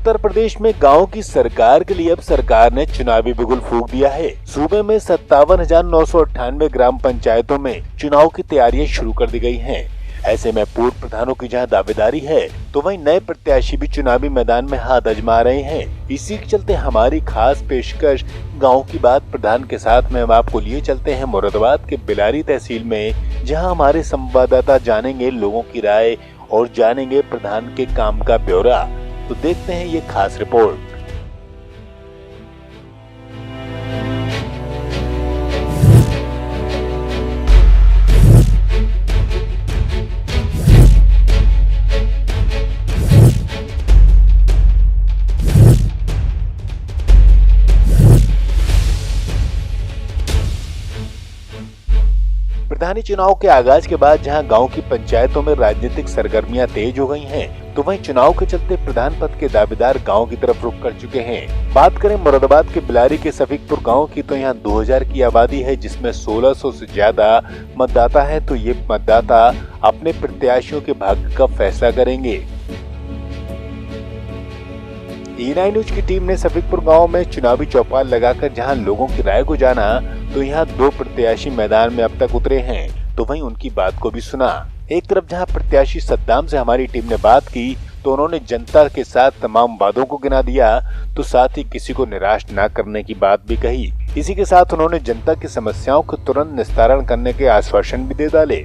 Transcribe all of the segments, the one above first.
उत्तर प्रदेश में गांव की सरकार के लिए अब सरकार ने चुनावी बिगुल फूंक दिया है। सूबे में 57,998 ग्राम पंचायतों में चुनाव की तैयारियां शुरू कर दी गई हैं। ऐसे में पूर्व प्रधानों की जहां दावेदारी है, तो वहीं नए प्रत्याशी भी चुनावी मैदान में हाथ आजमा रहे हैं। इसी के चलते हमारी खास पेशकश गांव की बात प्रधान के साथ में हम आपको लिए चलते हैं मुरादाबाद के बिलारी तहसील में, जहां हमारे संवाददाता जानेंगे लोगों की राय और जानेंगे प्रधान के काम का ब्यौरा। तो देखते हैं ये खास रिपोर्ट। प्रधानी चुनाव के आगाज के बाद जहां गांव की पंचायतों में राजनीतिक सरगर्मियां तेज हो गई हैं, तो वहीं चुनाव के चलते प्रधान पद के दावेदार गांव की तरफ रुख कर चुके हैं। बात करें मुरादाबाद के बिलारी के सफीकपुर गांव की, तो यहां 2000 की आबादी है, जिसमें 1600 से ज्यादा मतदाता है। तो ये मतदाता अपने प्रत्याशियों के भाग्य का फैसला करेंगे। E9 न्यूज की टीम ने सफीकपुर गांव में चुनावी चौपाल लगाकर जहां लोगों की राय को जाना, तो यहां 2 प्रत्याशी मैदान में अब तक उतरे हैं, तो वहीं उनकी बात को भी सुना। एक तरफ जहां प्रत्याशी सद्दाम से हमारी टीम ने बात की, तो उन्होंने जनता के साथ तमाम वादों को गिना दिया, तो साथ ही किसी को निराश न करने की बात भी कही। इसी के साथ उन्होंने जनता की समस्याओं को तुरंत निस्तारण करने के आश्वासन भी दे डाले।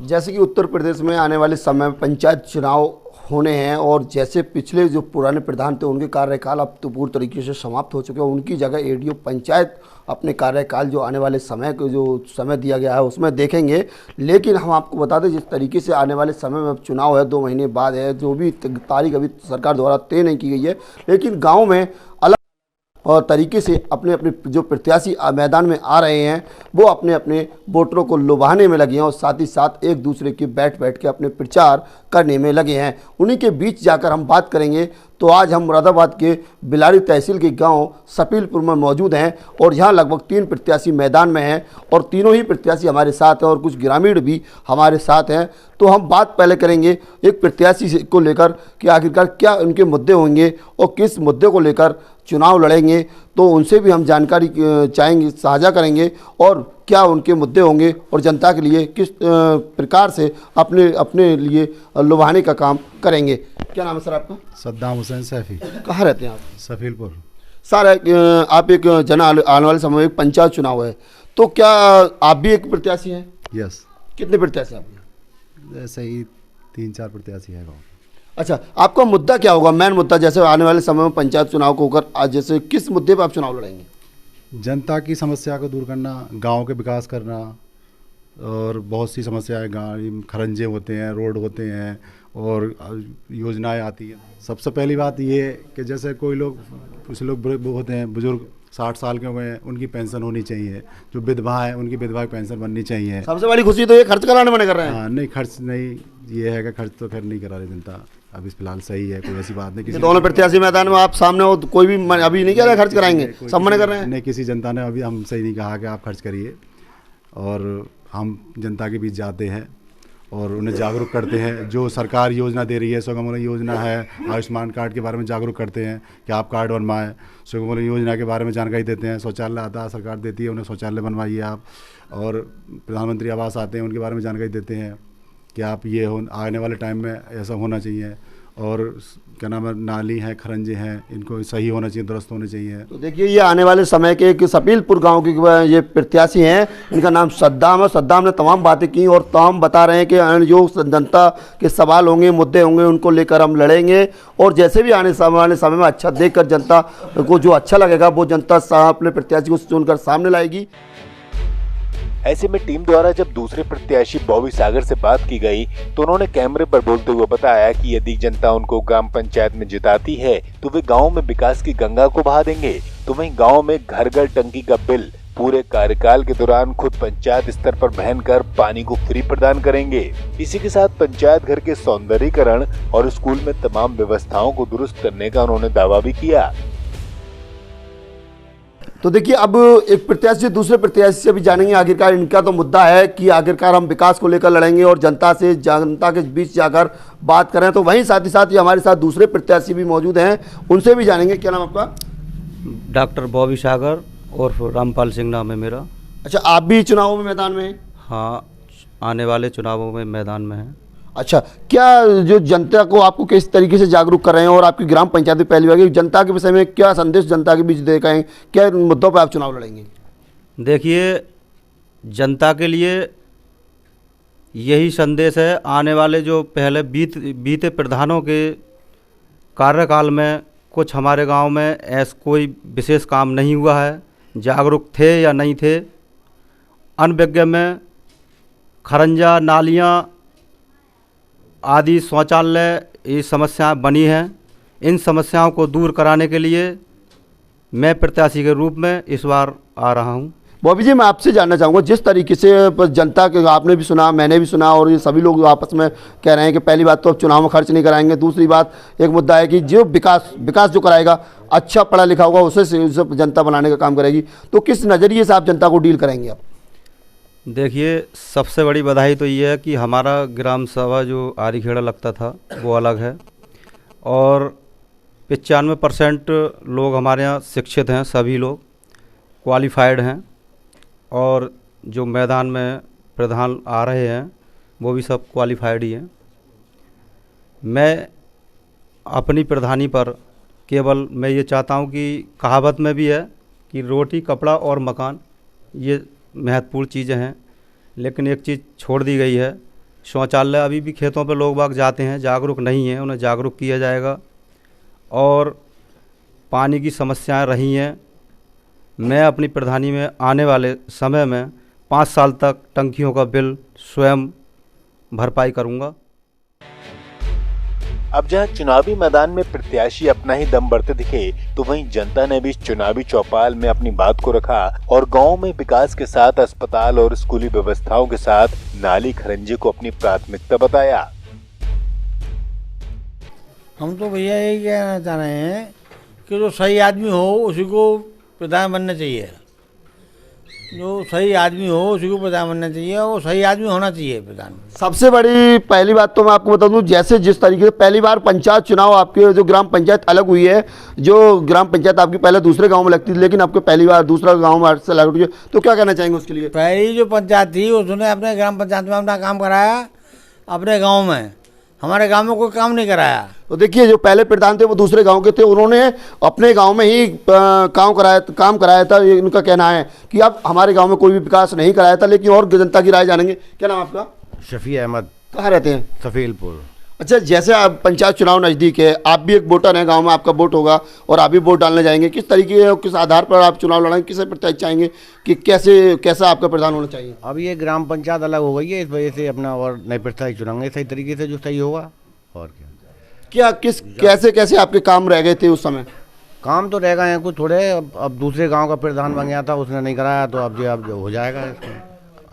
जैसे कि उत्तर प्रदेश में आने वाले समय में पंचायत चुनाव होने हैं, और जैसे पिछले जो पुराने प्रधान थे उनके कार्यकाल अब तो पूरी तरीके से समाप्त हो चुके हैं, उनकी जगह एडीओ पंचायत अपने कार्यकाल जो आने वाले समय को जो समय दिया गया है उसमें देखेंगे। लेकिन हम आपको बता दें, जिस तरीके से आने वाले समय में अब चुनाव है, 2 महीने बाद है, जो भी तारीख अभी सरकार द्वारा तय नहीं की गई है, लेकिन गाँव में अलग और तरीके से अपने अपने जो प्रत्याशी मैदान में आ रहे हैं, वो अपने अपने वोटरों को लुभाने में लगे हैं, और साथ ही साथ एक दूसरे के बैठ के अपने प्रचार करने में लगे हैं। उन्हीं के बीच जाकर हम बात करेंगे। तो आज हम मुरादाबाद के बिलारी तहसील के गांव सफीलपुर में मौजूद हैं, और यहाँ लगभग 3 प्रत्याशी मैदान में हैं, और तीनों ही प्रत्याशी हमारे साथ हैं, और कुछ ग्रामीण भी हमारे साथ हैं। तो हम बात पहले करेंगे एक प्रत्याशी को लेकर कि आखिरकार क्या उनके मुद्दे होंगे और किस मुद्दे को लेकर चुनाव लड़ेंगे, तो उनसे भी हम जानकारी चाहेंगे, साझा करेंगे, और क्या उनके मुद्दे होंगे और जनता के लिए किस प्रकार से अपने लिए लुभाने का काम करेंगे। क्या नाम है सर आपका? सद्दाम हुसैन सैफी। कहाँ रहते हैं आप? सफीलपुर। सर आप एक आने वाले समय में एक पंचायत चुनाव है, तो क्या आप भी एक प्रत्याशी हैं? यस। कितने प्रत्याशी आप? ऐसे ही 3-4 प्रत्याशी है गाँव। अच्छा, आपका मुद्दा क्या होगा, मेन मुद्दा, जैसे आने वाले समय में पंचायत चुनाव को होकर आज जैसे किस मुद्दे पर आप चुनाव लड़ेंगे? जनता की समस्या को दूर करना, गांव के विकास करना, और बहुत सी समस्याएं गाँव खरंजे होते हैं, रोड होते हैं और योजनाएं आती हैं। सबसे पहली बात ये कि जैसे कुछ लोग होते हैं बुजुर्ग 60 साल के हो गए हैं, उनकी पेंशन होनी चाहिए। जो विधवा है उनकी विधवा की पेंशन बननी चाहिए। सबसे बड़ी खुशी तो ये खर्च कराने में कर रहे हैं। हाँ, नहीं खर्च नहीं, ये है कि खर्च तो खैर नहीं करा रही जनता अभी फिलहाल, सही है, कोई ऐसी बात नहीं। दोनों प्रत्याशी मैदान में आप सामने हो, तो कोई भी अभी नहीं कह रहा खर्च कराएंगे, सब मना कर रहे हैं। नहीं, किसी जनता ने अभी हम सही नहीं कहा कि आप खर्च करिए, और हम जनता के बीच जाते हैं और उन्हें जागरूक करते हैं। जो सरकार योजना दे रही है, सुगमन योजना है, आयुष्मान कार्ड के बारे में जागरूक करते हैं कि आप कार्ड बनवाएं। सुगमन योजना के बारे में जानकारी देते हैं। शौचालय आता है, सरकार देती है, उन्हें शौचालय बनवाइए आप। और प्रधानमंत्री आवास आते हैं, उनके बारे में जानकारी देते हैं कि आप ये आने वाले टाइम में ऐसा होना चाहिए। और क्या नाम है, नाली हैं, खरंजे हैं, इनको सही होना चाहिए, दुरुस्त होने चाहिए। तो देखिए, ये आने वाले समय के एक सफीलपुर गांव के ये प्रत्याशी हैं, इनका नाम सद्दाम है। सद्दाम ने तमाम बातें की, और तमाम बता रहे हैं कि जो जनता के सवाल होंगे, मुद्दे होंगे, उनको लेकर हम लड़ेंगे, और जैसे भी आने वाले समय में अच्छा देखकर जनता को जो अच्छा लगेगा, वो जनता अपने प्रत्याशी को चुनकर सामने लाएगी। ऐसे में टीम द्वारा जब दूसरे प्रत्याशी बॉबी सागर से बात की गई, तो उन्होंने कैमरे पर बोलते हुए बताया कि यदि जनता उनको ग्राम पंचायत में जिताती है, तो वे गांव में विकास की गंगा को बहा देंगे। तो वहीं गांव में घर घर टंकी का बिल पूरे कार्यकाल के दौरान खुद पंचायत स्तर पर बहन कर पानी को फ्री प्रदान करेंगे। इसी के साथ पंचायत घर के सौंदर्यीकरण और स्कूल में तमाम व्यवस्थाओं को दुरुस्त करने का उन्होंने दावा भी किया। तो देखिए, अब एक प्रत्याशी से दूसरे प्रत्याशी से भी जानेंगे आखिरकार इनका तो मुद्दा है कि आखिरकार हम विकास को लेकर लड़ेंगे और जनता के बीच जाकर बात करें। तो वहीं साथ ही साथ ये हमारे साथ दूसरे प्रत्याशी भी मौजूद हैं, उनसे भी जानेंगे। क्या नाम आपका? डॉक्टर बॉबी सागर और रामपाल सिंह नाम है मेरा। अच्छा, आप भी चुनावों में मैदान में हैं? हाँ, आने वाले चुनावों में मैदान में हैं। अच्छा, क्या जो जनता को आपको किस तरीके से जागरूक कर रहे हैं और आपकी ग्राम पंचायत में पहली बार जनता के विषय में क्या संदेश जनता के बीच दे गए हैं, क्या मुद्दों पर आप चुनाव लड़ेंगे? देखिए, जनता के लिए यही संदेश है, आने वाले जो पहले बीते प्रधानों के कार्यकाल में कुछ हमारे गांव में ऐसा कोई विशेष काम नहीं हुआ है, जागरूक थे या नहीं थे। अनभिज्ञ में खरंजा, नालियाँ आदि, शौचालय, ये समस्याएं बनी हैं। इन समस्याओं को दूर कराने के लिए मैं प्रत्याशी के रूप में इस बार आ रहा हूं। बॉबी जी, मैं आपसे जानना चाहूँगा, जिस तरीके से जनता के, आपने भी सुना, मैंने भी सुना और ये सभी लोग आपस में कह रहे हैं कि पहली बात तो अब चुनाव में खर्च नहीं कराएंगे, दूसरी बात एक मुद्दा है कि जो विकास जो कराएगा अच्छा पढ़ा लिखा होगा उसे जनता बनाने का काम करेगी। तो किस नज़रिए से आप जनता को डील करेंगे आप? देखिए, सबसे बड़ी बधाई तो ये है कि हमारा ग्राम सभा जो आरीखेड़ा लगता था वो अलग है और 95% लोग हमारे यहाँ शिक्षित हैं, सभी लोग क्वालिफाइड हैं और जो मैदान में प्रधान आ रहे हैं वो भी सब क्वालिफाइड ही हैं। मैं अपनी प्रधानी पर केवल मैं ये चाहता हूँ कि कहावत में भी है कि रोटी, कपड़ा और मकान ये महत्वपूर्ण चीज़ें हैं, लेकिन एक चीज़ छोड़ दी गई है, शौचालय। अभी भी खेतों पर लोग बाग जाते हैं, जागरूक नहीं हैं, उन्हें जागरूक किया जाएगा। और पानी की समस्याएं रही हैं। मैं अपनी प्रधानी में आने वाले समय में 5 साल तक टंकियों का बिल स्वयं भरपाई करूंगा। अब जहां चुनावी मैदान में प्रत्याशी अपना ही दम भरते दिखे, तो वहीं जनता ने भी इस चुनावी चौपाल में अपनी बात को रखा और गांव में विकास के साथ अस्पताल और स्कूली व्यवस्थाओं के साथ नाली खरंजे को अपनी प्राथमिकता बताया। हम तो भैया यही कहना चाह रहे हैं कि जो सही आदमी हो उसी को प्रधान बनना चाहिए। जो सही आदमी हो उसी को प्रधान बनना चाहिए और सही आदमी होना चाहिए प्रधान। सबसे बड़ी पहली बात तो मैं आपको बता दूं, जैसे जिस तरीके से पहली बार पंचायत चुनाव आपके जो ग्राम पंचायत अलग हुई है, जो ग्राम पंचायत आपकी पहले दूसरे गांव में लगती थी लेकिन आपके पहली बार दूसरा गांव में से अलग हुई है, तो क्या कहना चाहेंगे उसके लिए? पहली जो पंचायत थी उसने अपने ग्राम पंचायत में अपना काम कराया, अपने गाँव में, हमारे गांव में कोई काम नहीं कराया। तो देखिए, जो पहले प्रधान थे वो दूसरे गांव के थे, उन्होंने अपने गांव में ही काम कराया था। ये उनका कहना है कि अब हमारे गांव में कोई भी विकास नहीं कराया था। लेकिन और जनता की राय जानेंगे। क्या नाम आपका? शफी अहमद। कहाँ रहते हैं? सफीलपुर। अच्छा, जैसे आप पंचायत चुनाव नज़दीक है, आप भी एक वोटर हैं, गांव में आपका वोट होगा और आप भी वोट डालने जाएंगे, किस तरीके किस आधार पर आप चुनाव लड़ेंगे, किसे प्रत्याशी चाहेंगे कि कैसा आपका प्रधान होना चाहिए? अब ये ग्राम पंचायत अलग हो गई है, इस वजह से अपना और नए प्रत्याशी चुनेंगे सही तरीके से, जो सही होगा। और क्या कैसे आपके काम रह गए थे उस समय? काम तो रह गए हैं कुछ थोड़े। अब दूसरे गांव का प्रधान बन गया था, उसने नहीं कराया, तो अब जो हो जाएगा इसमें।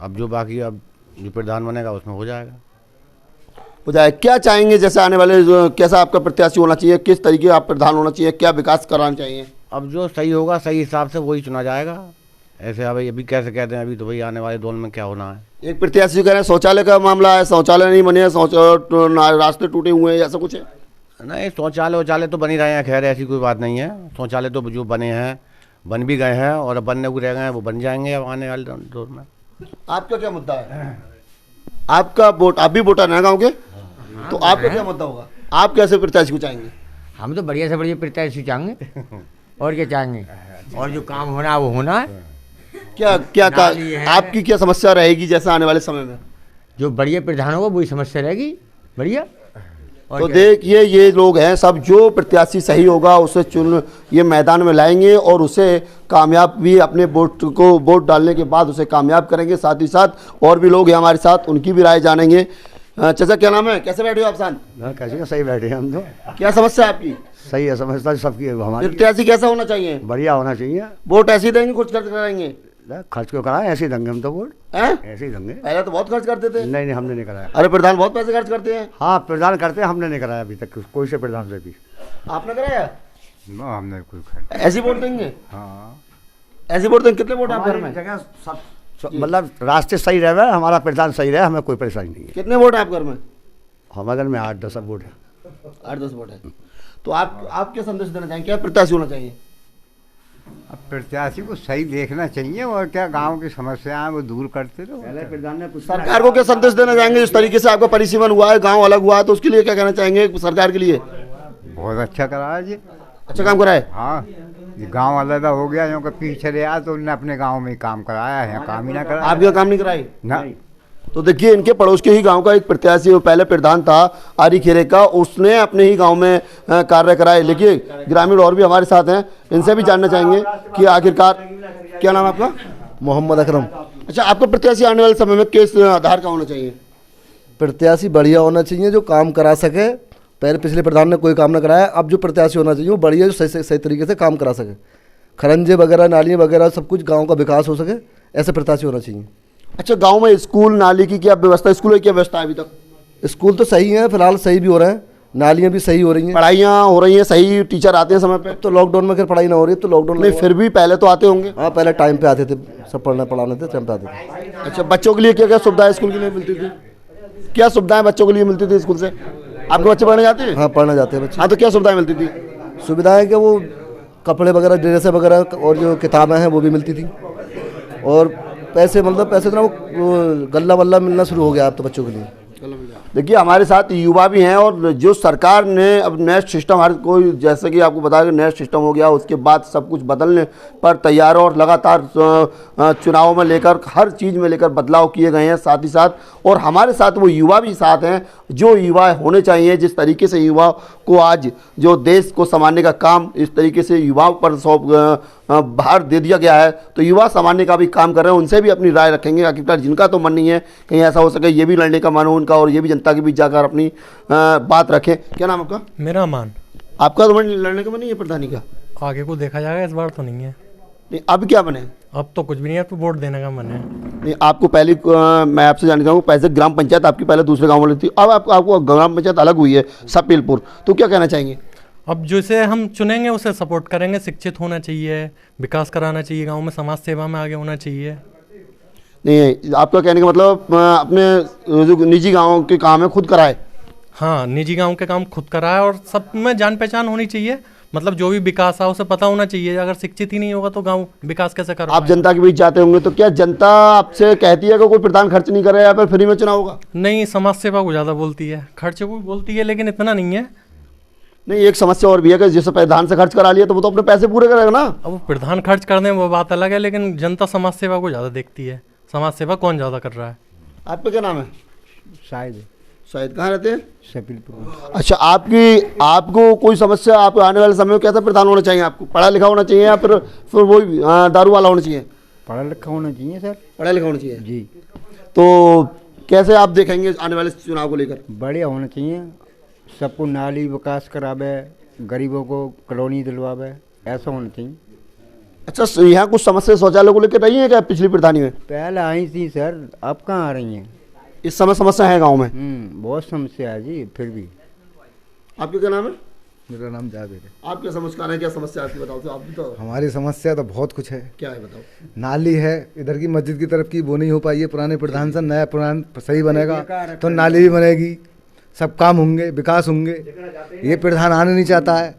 अब जो बाकी अब जो प्रधान बनेगा उसमें हो जाएगा। क्या चाहेंगे जैसे आने वाले कैसा आपका प्रत्याशी होना चाहिए, किस तरीके आप प्रधान होना चाहिए, क्या विकास कराना चाहिए? अब जो सही होगा सही हिसाब से वही चुना जाएगा। ऐसे अभी कैसे कहते हैं, अभी तो भाई आने वाले दौर में क्या होना है। एक प्रत्याशी कह रहे हैं शौचालय का मामला है, शौचालय नहीं बने, रास्ते टूटे हुए हैं, ऐसा कुछ है? नहीं, शौचालय तो बन ही रहे हैं, खैर ऐसी कोई बात नहीं है। शौचालय तो जो बने हैं बन भी गए हैं और अब बनने को रह गए हैं, वो बन जाएंगे अब आने वाले दौर में। आपका क्या मुद्दा है? आपका वोट, आप भी वोटर हैं गाँव के, तो आपका क्या मुद्दा होगा? आप कैसे प्रत्याशी को चाहेंगे? हम तो बढ़िया से बढ़िया प्रत्याशी चाहेंगे और क्या चाहेंगे, और जो काम होना है वो होना है। आपकी क्या समस्या रहेगी जैसे आने वाले समय में? जो बढ़िया प्रधान होगा वही समस्या रहेगी बढ़िया। तो देखिए, ये लोग हैं सब, जो प्रत्याशी सही होगा उसे ये मैदान में लाएंगे और उसे कामयाब भी अपने वोट डालने के बाद उसे कामयाब करेंगे। साथ ही साथ और भी लोग हैं हमारे साथ, उनकी भी राय जानेंगे। चाचा, क्या नाम है, कैसे बैठे हो आप? कैसे सही बैठे हैं हम तो। क्या समस्या है आपकी? सही है, समझता सबकी हमारी। प्रत्याशी कैसा होना चाहिए? बढ़िया होना चाहिए। वोट ऐसे ही देंगे, कुछ खर्च कराएंगे? खर्च क्यों कराए, ऐसे ही देंगे हम तो वोट, ऐसे ही देंगे। पहले तो बहुत खर्च करते थे। नहीं, हमने नहीं कराया। अरे प्रधान बहुत पैसे खर्च करते हैं। हाँ, प्रधान करते हैं, हमने नहीं कराया अभी तक कोई से प्रधान से भी। आपने कराया? हमने कोई खर्च। ऐसे वोट देंगे? हाँ। ऐसे वोट दें, कितने वोट आप घर में? जगह मतलब रास्ते सही रहे, हमारा प्रधान सही रहे, हमें कोई परेशानी नहीं है। कितने वोट है आप घर में? हमारे घर में 8-10 वोट है। 8-10 वोट है। तो आप क्या संदेश देना चाहेंगे, क्या प्रत्याशी होना चाहिए? अब प्रत्याशी को सही देखना चाहिए और क्या गांव की समस्याएं वो दूर करते रहो। पहले प्रधान ने कुछ सरकार को क्या संदेश देना चाहेंगे? जिस तरीके से आपका परिसीमन हुआ है, गांव अलग हुआ है, तो उसके लिए क्या कहना चाहेंगे सरकार के लिए? बहुत अच्छा करा है जी। अच्छा काम करा है। हाँ, ये गांव अलग हो गया, यूँ पीछे रहा तो उन्होंने अपने गांव में ही काम कराया है, यहाँ काम ही ना कराया। आप यहाँ काम नहीं कराए ना। तो देखिए, इनके पड़ोस के ही गांव का एक प्रत्याशी, वो पहले प्रधान था आरी खेरे का, उसने अपने ही गांव में कार्य कराए। लेकिन ग्रामीण और भी हमारे साथ हैं, इनसे भी जानना चाहेंगे कि आखिरकार क्या नाम है आपका? मोहम्मद अकरम। अच्छा, आपका प्रत्याशी आने वाले समय में किस आधार का होना चाहिए? प्रत्याशी बढ़िया होना चाहिए जो काम करा सके। पहले पिछले प्रधान ने कोई काम ना कराया, अब जो प्रत्याशी होना चाहिए वो बढ़िया जो सही तरीके से काम करा सके। खरंजे वगैरह, नालियाँ वगैरह, सब कुछ गांव का विकास हो सके, ऐसे प्रत्याशी होना चाहिए। अच्छा, गांव में स्कूल नाली की क्या व्यवस्था, स्कूल की क्या व्यवस्था है अभी तक? स्कूल तो सही है, फिलहाल सही भी हो रहे हैं, नालियाँ भी सही हो रही हैं, पढ़ाइयाँ हो रही हैं सही, टीचर आते हैं समय पे? तो लॉकडाउन में खैर पढ़ाई ना हो रही है, तो लॉकडाउन नहीं, फिर भी पहले तो आते होंगे। हाँ, पहले टाइम पे आते थे, सब पढ़ाने थे, टाइम पे आते थे। अच्छा, बच्चों के लिए क्या क्या सुविधाएं स्कूल के लिए मिलती थी? क्या सुविधाएं बच्चों के लिए मिलती थी स्कूल से? आपके बच्चे पढ़ने जाते हैं? हाँ, पढ़ने जाते हैं बच्चे। हाँ, तो क्या सुविधाएं मिलती थी? सुविधाएं क्या, वो कपड़े वगैरह, ड्रेस वगैरह और जो किताबें हैं वो भी मिलती थी। और पैसे, मतलब पैसे तो वो गल्ला वल्ला मिलना शुरू हो गया अब तो बच्चों के लिए। देखिए, हमारे साथ युवा भी हैं, और जो सरकार ने अब नेक्स्ट सिस्टम, हर कोई जैसे कि आपको बताया कि नेक्स्ट सिस्टम हो गया, उसके बाद सब कुछ बदलने पर तैयार है, और लगातार चुनाव में लेकर हर चीज़ में लेकर बदलाव किए गए हैं साथ ही साथ। और हमारे साथ वो युवा भी साथ हैं, जो युवा होने चाहिए। जिस तरीके से युवा को आज जो देश को संभालने का काम इस तरीके से युवाओं पर भार दे दिया गया है, तो युवा संभालने का भी काम कर रहे हैं। उनसे भी अपनी राय रखेंगे, आखिरकार जिनका तो मन नहीं है कहीं ऐसा हो सके ये भी लड़ने का मन हो उनका, और ये भी जनता के बीच जाकर अपनी बात रखें। क्या नाम आपका? मेरा अमान। आपका तो मन लड़ने का मन नहीं है प्रधानी का? आगे को देखा जाएगा, इस बार तो नहीं है। नहीं, अब क्या बने? अब तो कुछ भी नहीं है, अब तो वोट देने का मन है। नहीं, आपको पहले मैं आपसे जानना चाहूँगा, पहले ग्राम पंचायत आपकी पहले दूसरे गाँव में थी, अब आपको ग्राम पंचायत अलग हुई है सपीलपुर, तो क्या कहना चाहेंगे? अब जिसे हम चुनेंगे उसे सपोर्ट करेंगे। शिक्षित होना चाहिए, विकास कराना चाहिए गांव में, समाज सेवा में आगे होना चाहिए। नहीं, आपका कहने का मतलब अपने जो निजी गाँव के काम है खुद कराए? हाँ, निजी गांव के काम खुद कराए, और सब में जान पहचान होनी चाहिए। मतलब जो भी विकास है उसे पता होना चाहिए। अगर शिक्षित ही नहीं होगा तो गांव विकास कैसे कर? आप जनता के बीच जाते होंगे, तो क्या जनता आपसे कहती है कि कोई प्रधान खर्च नहीं करे या फिर फ्री में चुनाव होगा? नहीं, समाज सेवा को ज़्यादा बोलती है, खर्चे को भी बोलती है, लेकिन इतना नहीं है। नहीं, एक समस्या और भी है कि जैसे प्रधान से खर्च करा लिया तो वो तो अपने पैसे पूरे करेगा ना। अब वो प्रधान खर्च कर दें वो बात अलग है, लेकिन जनता समाज सेवा को ज़्यादा देखती है। समाज सेवा कौन ज़्यादा कर रहा है? आपका क्या नाम है? शायद शायद। कहाँ रहते हैं? सपीलपुर। अच्छा, आपको कोई समस्या, आप आने वाले समय में कैसा प्रधान होना चाहिए? आपको पढ़ा लिखा होना चाहिए या फिर वही दारू वाला होना चाहिए? पढ़ा लिखा होना चाहिए सर। पढ़ा लिखा होना चाहिए जी। तो कैसे आप देखेंगे आने वाले चुनाव को लेकर? बढ़िया होना चाहिए, सबको नाली विकास करावे, गरीबों को कॉलोनी दिलवावे, ऐसा होना चाहिए। अच्छा, यहाँ कुछ समस्या शौचालय को लेकर रही है क्या पिछली प्रधानी में? पहले आई थी सर, अब कहाँ आ रही हैं? इस समय समस्या है गांव में? बहुत समस्या है जी। फिर भी आपका क्या नाम है? मेरा नाम जावेद है। आप क्या समझकार है, क्या समस्या आपकी बताओ तो? आप भी तो। हमारी समस्या तो बहुत कुछ है। क्या है बताओ? नाली है इधर की मस्जिद की तरफ की, वो नहीं हो पाई है पुराने प्रधान से। नया प्रधान सही बनेगा तो नाली भी बनेगी, सब काम होंगे, विकास होंगे। ये प्रधान आने नहीं चाहता है,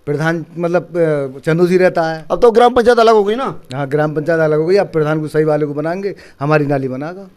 प्रधान मतलब चंदू सी रहता है। अब तो ग्राम पंचायत अलग हो गई ना? हाँ, ग्राम पंचायत अलग हो गई, अब प्रधान को सही वाले को बनाएंगे, हमारी नाली बनाएगा।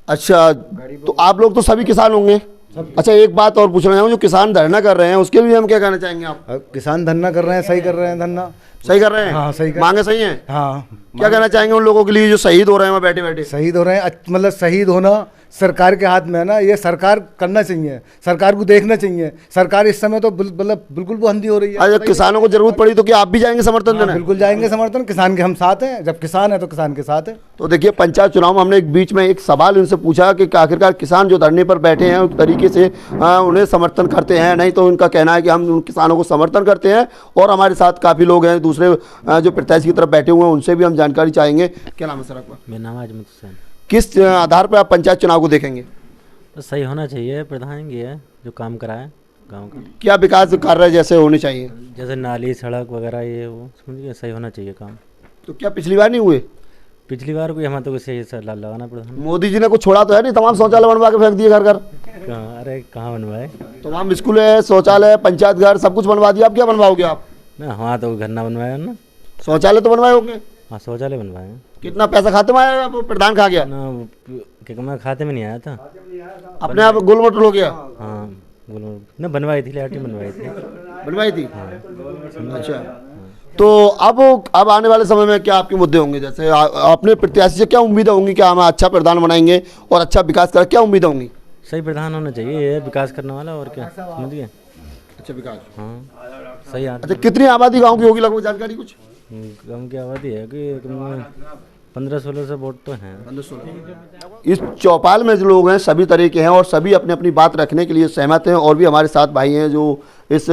अच्छा, तो आप लोग तो सभी किसान होंगे। अच्छा, एक बात और पूछना चाहूँ, जो किसान धरना कर रहे हैं उसके लिए हम क्या कहना चाहेंगे? आप किसान धरना कर रहे हैं, सही कर रहे हैं, धरना सही कर रहे हैं? हाँ, सही कर, मांगे सही हैं? हाँ। क्या कहना चाहेंगे उन लोगों के लिए जो शहीद हो रहे हैं वहाँ बैठे बैठे? शहीद हो रहे हैं, मतलब शहीद होना सरकार के हाथ में है ना, ये सरकार करना चाहिए, सरकार को देखना चाहिए। सरकार इस समय तो मतलब बिल्कुल वो अंधी हो रही है। अरे, किसानों को जरूरत पड़ी तो क्या आप भी जाएंगे समर्थन देने? बिल्कुल जाएंगे समर्थन, किसान के हम साथ हैं, जब किसान है तो किसान के साथ है। तो देखिए, पंचायत चुनाव में हमने एक बीच में एक सवाल उनसे पूछा कि आखिरकार किसान जो धरने पर बैठे हैं उस तरीके से उन्हें समर्थन करते हैं, नहीं तो उनका कहना है कि हम उन किसानों को समर्थन करते हैं। और हमारे साथ काफ़ी लोग हैं दूसरे जो प्रत्याशी की तरफ बैठे हुए हैं, उनसे भी हम जानकारी चाहेंगे। क्या नाम है सर आपका? मेरा नाम आजमत हुसैन। किस आधार पर आप पंचायत चुनाव को देखेंगे? तो सही होना चाहिए, प्रधान ये है जो काम कराए गांव का। क्या विकास कार्य जैसे होने चाहिए? जैसे नाली, सड़क वगैरह, ये वो समझिए, सही होना चाहिए काम। तो क्या पिछली बार नहीं हुए? पिछली बार कोई हमारे तो कुछ लगाना पड़ा। मोदी जी ने कुछ छोड़ा तो है नहीं, तमाम शौचालय बनवा के फेंक दिए घर घर। अरे कहाँ बनवाए? तमाम स्कूल है, शौचालय, पंचायत घर सब कुछ बनवा दिया। आप क्या बनवाओगे आप? ना हाँ तो घर ना बनवाया ना। शौचालय तो बनवाए होंगे? हाँ शौचालय बनवाए। कितना पैसा खाते में आया? प्रधान खा गया ना, मैं खाते में नहीं आया था, अपने आप गोल मोटल हो गया। हाँ ना बनवाई थी, लाठी बनवाई थी। अच्छा, तो अब आने वाले समय में क्या आपके मुद्दे होंगे? जैसे अपने प्रत्याशी से क्या उम्मीद होंगी कि हम अच्छा प्रधान बनाएंगे और अच्छा विकास करें, क्या उम्मीद होंगी? सही प्रधान होना चाहिए, ये विकास करने वाला, और क्या, समझ गए? अच्छा विकास, हाँ सही। अच्छा, कितनी आबादी गाँव की होगी लगभग, जानकारी कुछ? गाँव की आबादी है कि 15-16 वोट तो हैं। 15-16। इस चौपाल में जो लोग हैं सभी तरह के हैं और सभी अपनी अपनी बात रखने के लिए सहमत हैं। और भी हमारे साथ भाई हैं जो इस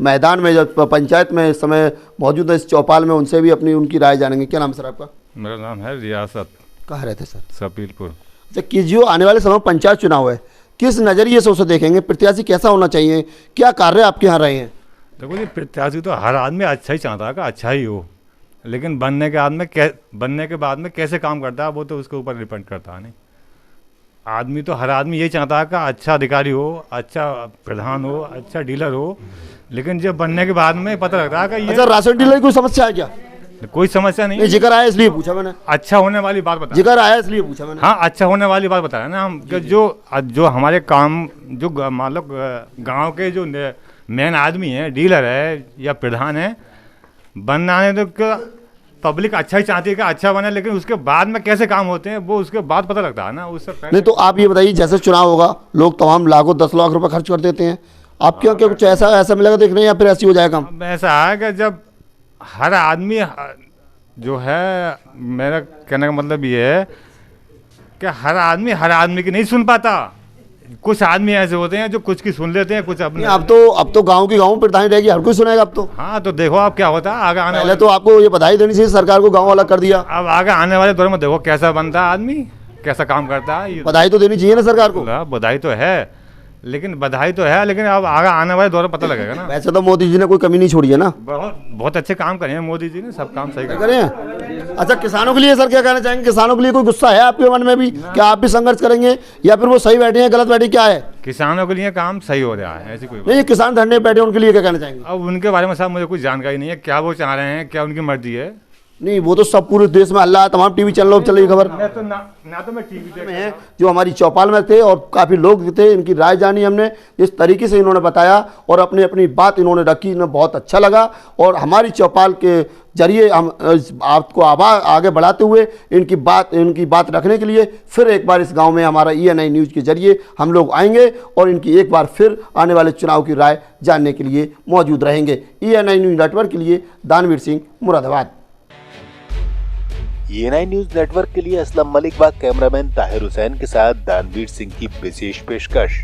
मैदान में, जब पंचायत में इस समय मौजूद है इस चौपाल में, उनसे भी अपनी उनकी राय जानेंगे। क्या नाम है सर आपका? मेरा नाम है रियासत। कहाँ रहते सर? सपीलपुर। अच्छा, कि जो आने वाले समय पंचायत चुनाव है, किस नज़रिए से उसे देखेंगे? प्रत्याशी कैसा होना चाहिए? क्या कार्य आपके यहाँ रहे हैं? देखो जी, प्रत्याशी तो हर आदमी अच्छा ही चाहता है कि अच्छा ही हो, लेकिन बनने के बाद में कैसे काम करता है वो तो उसके ऊपर डिपेंड करता है। नहीं, आदमी तो हर आदमी यही चाहता है कि अच्छा अधिकारी हो, अच्छा प्रधान हो, अच्छा डीलर हो, लेकिन जब बनने के बाद में पता लगता है कि ये। अच्छा, राशन डीलर की कोई समस्या है क्या? कोई समस्या नहीं, जिक्र आया इसलिए पूछा मैंने। अच्छा होने वाली बात बता, जिक्र आया इसलिए पूछा मैंने। हाँ, अच्छा होने वाली बात बता रहे हैं ना हम, कि जो हमारे काम, जो मान लो गाँव के जो मेन आदमी है, डीलर है या प्रधान है, बनाने तो पब्लिक अच्छा ही चाहती है कि अच्छा बने, लेकिन उसके बाद में कैसे काम होते हैं वो उसके बाद पता लगता है ना, उससे पहले नहीं। तो आप ये बताइए, जैसे चुनाव होगा, लोग तमाम लाखों 10 लाख रुपए खर्च कर देते हैं, आपके यहाँ क्या कुछ ऐसा मिलेगा देखने, या फिर ऐसी हो जाएगा? ऐसा है कि जब हर आदमी जो है, मेरा कहने का मतलब ये है कि हर आदमी की नहीं सुन पाता। कुछ आदमी ऐसे होते हैं जो कुछ की सुन लेते हैं, कुछ अपने। अब तो गांव की गांव प्रधान रहेगी, हर कोई सुनेगा अब तो। हाँ, तो देखो आप क्या होता है आगे आने पहले तो आपको ये बधाई देनी चाहिए, सरकार को गांव अलग कर दिया। अब आगे आने वाले दौर में देखो कैसा बनता है आदमी, कैसा काम करता है। बधाई तो देनी चाहिए ना सरकार को। बधाई तो है, लेकिन अब आगे आने वाले दौर में पता लगेगा ना। वैसे तो मोदी जी ने कोई कमी नहीं छोड़ी है ना, बहुत अच्छे काम करे हैं मोदी जी ने, सब काम सही करे हैं। अच्छा, किसानों के लिए सर क्या कहना चाहेंगे? किसानों के लिए कोई गुस्सा है आपके मन में भी? क्या आप भी संघर्ष करेंगे, या फिर वो सही बैठे हैं, गलत बैठे, क्या है? किसानों के लिए काम सही हो रहा है, ऐसी कोई नहीं। किसान धरने बैठे, उनके लिए क्या कहना चाहेंगे? अब उनके बारे में साहब मुझे कुछ जानकारी नहीं है, क्या वो चाह रहे हैं, क्या उनकी मर्जी है। नहीं, वो तो सब पूरे देश में अल्लाह, तमाम टीवी चैनलों पर चल रही खबर। ना तो मैं टीवी में जो हमारी चौपाल में थे और काफ़ी लोग थे, इनकी राय जानी हमने, जिस तरीके से इन्होंने बताया और अपनी बात इन्होंने रखी, इन्हें बहुत अच्छा लगा। और हमारी चौपाल के जरिए हम आपको आगे बढ़ाते हुए इनकी बात रखने के लिए फिर एक बार इस गांव में हमारा ENI न्यूज़ के जरिए हम लोग आएंगे और इनकी एक बार फिर आने वाले चुनाव की राय जानने के लिए मौजूद रहेंगे। ENI न्यूज़ नेटवर्क के लिए दानवीर Singh, Moradabad. ENI news network के लिए असलम मलिक व कैमरामैन ताहिर हुसैन के साथ दानवीर सिंह की विशेष पेशकश।